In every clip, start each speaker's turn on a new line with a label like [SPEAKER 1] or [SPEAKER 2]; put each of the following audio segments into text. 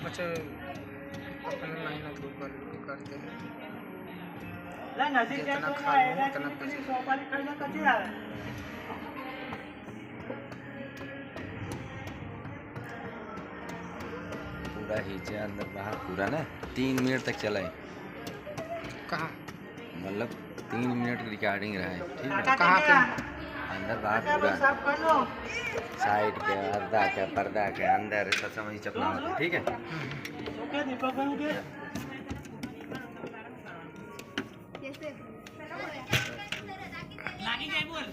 [SPEAKER 1] પછી अपने मेहनत करते हैं
[SPEAKER 2] ला नसीब चेक
[SPEAKER 1] जितना
[SPEAKER 2] कर
[SPEAKER 1] खा लो
[SPEAKER 2] आएगा
[SPEAKER 1] उतना
[SPEAKER 2] तेरी
[SPEAKER 1] पैसा
[SPEAKER 2] सोपारी खाने कच्ची आवे
[SPEAKER 3] पूरा खींचे अंदर बाहर पूरा ना 3 मिनट तक चलाए
[SPEAKER 1] कहाँ
[SPEAKER 3] मतलब 3 मिनट रिकॉर्डिंग रहा है ठीक है
[SPEAKER 1] कहाँ के
[SPEAKER 3] अंदर बाहर
[SPEAKER 2] क्या
[SPEAKER 3] पूरा
[SPEAKER 2] बस साफ कर लो
[SPEAKER 3] साइड के अर्धा के पर्दा के अंदर सब समझ चपना होता है ठीक है
[SPEAKER 2] ओके दीपक भाई के
[SPEAKER 4] लागी गई बोल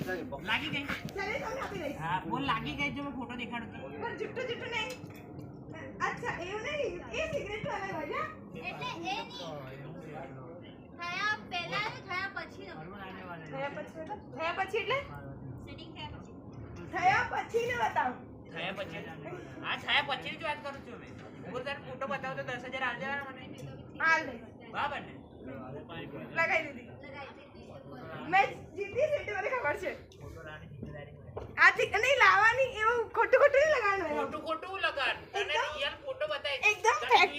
[SPEAKER 4] लागी गई चले તમે આપી રહી हां बोल लागी गई जो मैं फोटो दिखाડું पर જુટ્ટુ જુટ્ટુ નહીં अच्छा એવું નહીં એ સિગરેટ વાળા ભજા
[SPEAKER 5] એટલે એ નહીં થયા પહેલા ને થયા પછી
[SPEAKER 4] થયા પછી એટલે
[SPEAKER 5] સેટિંગ
[SPEAKER 4] થયા પછી ને બતાવ
[SPEAKER 6] થયા પછી હા થયા પછી જ વાત કરું છું મેં બોલ તારે ફોટો બતાવો તો 10,000 આલ દેવાના મને
[SPEAKER 4] હાલ દે
[SPEAKER 6] બરાબર ને
[SPEAKER 4] લગાઈ દીધી મેં જીતી સેટી મને ખબર છે આ નહીં લાવવાની એવું ખોટું ખોટું નહીં લગાડવાનું
[SPEAKER 6] ખોટું ખોટું લગાડ તને રિયલ ફોટો બતાય
[SPEAKER 4] એકદમ ફેક્ટ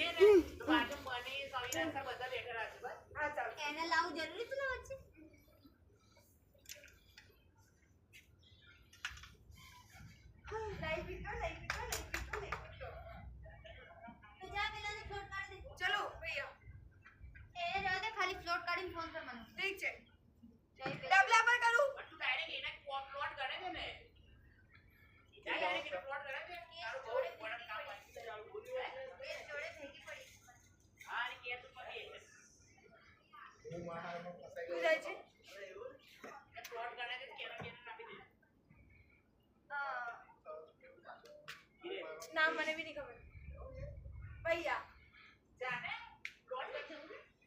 [SPEAKER 6] બાજુ મને સવિનાશ સર બધા બેઠેલા છે બસ
[SPEAKER 4] હા ચાલ
[SPEAKER 5] એને લાવું જરૂરી તો ન વચ્ચે
[SPEAKER 4] લાઈવ પીતો
[SPEAKER 5] તો જા પેલા ને ફ્લોટ કાઢી દે
[SPEAKER 4] ચલો ભૈયા
[SPEAKER 5] એ રહેવા દે ખાલી ફ્લોટ કાઢીને ફોન કર મને
[SPEAKER 4] ઠીક છે
[SPEAKER 5] જય પેલા
[SPEAKER 4] ડબલા પર કરું
[SPEAKER 6] પણ તું ડાયરેક્ટ એને પ્લોટ કરે છે ને ડાયરેક્ટ એને પ્લોટ કરે છે તારું બહુ ઇમ્પોર્ટન્ટ કામ બાકી છે જાવું બોલ્યું
[SPEAKER 5] એ જોડે ભેગી પડી
[SPEAKER 6] હા અને કે તું પડી
[SPEAKER 4] શું જાય છે
[SPEAKER 6] પ્લોટ કરે છે કેનો નાખી દે
[SPEAKER 4] નામ મને બી નહીં ખબર ભૈયા
[SPEAKER 6] જાને પ્લોટ કરે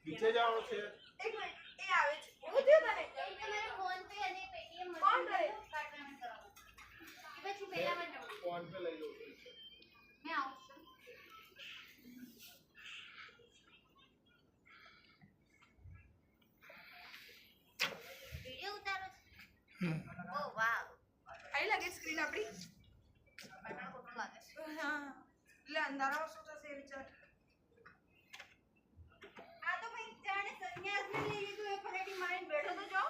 [SPEAKER 1] पीछे जाओ से
[SPEAKER 4] એક મિનિટ એ આવે છે હું થયું તને
[SPEAKER 5] એ તમારે ફોન પે અને પેટીએમ
[SPEAKER 4] કોણ કરે?
[SPEAKER 5] કાર્ડ કરાવો કે પછી પહેલા મને
[SPEAKER 1] फोन पे ले लो
[SPEAKER 5] મેં આવું છું વિડિયો ઉતારો છે ઓ વાવ
[SPEAKER 4] આઈ લાગે સ્ક્રીન આપણી
[SPEAKER 5] બટન ખોટું લાગે છે
[SPEAKER 4] હા એટલે અંધારામાં શું થશે એ વિચાર
[SPEAKER 5] આ તો ભાઈ જાણે સંન્યાસ ને લઈ લીધું એ ફરેટી મારીને બેઠો તો જો